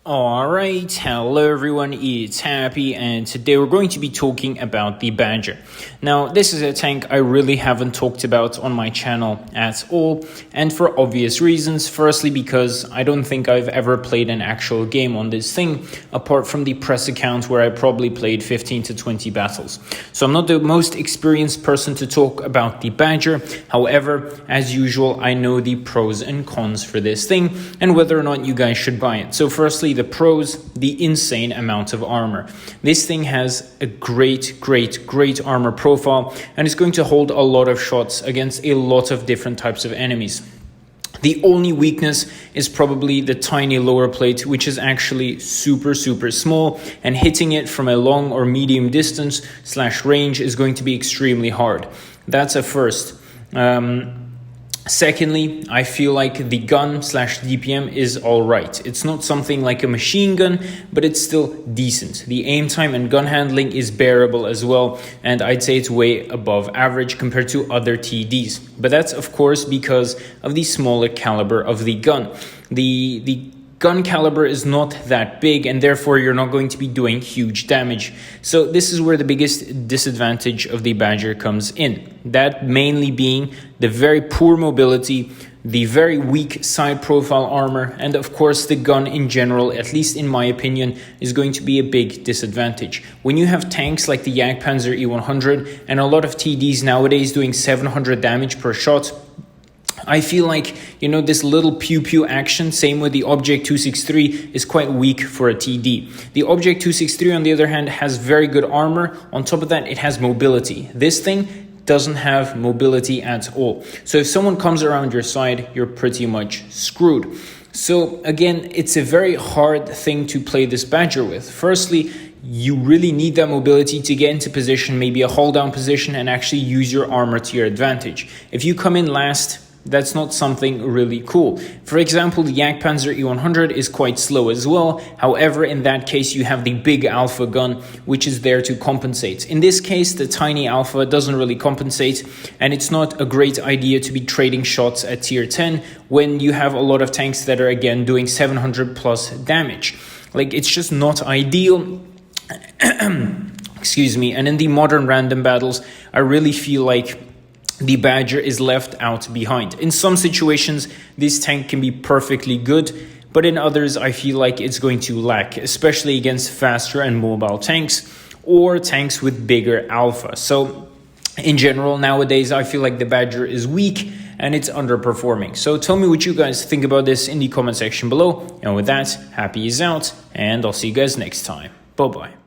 Alright, hello everyone, it's Happy, and today we're going to be talking about the Badger. Now, this is a tank I really haven't talked about on my channel at all, and for obvious reasons. Firstly, because I don't think I've ever played an actual game on this thing, apart from the press account where I probably played 15 to 20 battles. So I'm not the most experienced person to talk about the Badger. However, as usual, I know the pros and cons for this thing, and whether or not you guys should buy it. So firstly, the pros, the insane amount of armor. This thing has a great armor profile, and it's going to hold a lot of shots against a lot of different types of enemies. The only weakness is probably the tiny lower plate, which is actually super small, and hitting it from a long or medium distance / range is going to be extremely hard. That's a first. Secondly, I feel like the gun / DPM is alright. It's not something like a machine gun, but it's still decent. The aim time and gun handling is bearable as well, and I'd say it's way above average compared to other TDs. But that's of course because of the smaller caliber of the gun. The gun caliber is not that big, and therefore you're not going to be doing huge damage. So this is where the biggest disadvantage of the Badger comes in. That mainly being the very poor mobility, the very weak side profile armor, and of course the gun in general, at least in my opinion, is going to be a big disadvantage. When you have tanks like the Jagdpanzer E100 and a lot of TDs nowadays doing 700 damage per shot, I feel like, this little pew-pew action, same with the Object 263, is quite weak for a TD. The Object 263, on the other hand, has very good armor. On top of that, it has mobility. This thing doesn't have mobility at all. So if someone comes around your side, you're pretty much screwed. So again, it's a very hard thing to play this Badger with. Firstly, you really need that mobility to get into position, maybe a hold down position, and actually use your armor to your advantage. If you come in last, that's not something really cool. For example, the Jagdpanzer E100 is quite slow as well. However, in that case, you have the big alpha gun, which is there to compensate. In this case, the tiny alpha doesn't really compensate, and it's not a great idea to be trading shots at tier 10 when you have a lot of tanks that are, again, doing 700 plus damage. It's just not ideal. Excuse me. And in the modern random battles, I really feel like the Badger is left out behind. In some situations, this tank can be perfectly good, but in others, I feel like it's going to lack, especially against faster and mobile tanks or tanks with bigger alpha. So in general, nowadays, I feel like the Badger is weak and it's underperforming. So tell me what you guys think about this in the comment section below. And with that, Happy is out, and I'll see you guys next time. Bye-bye.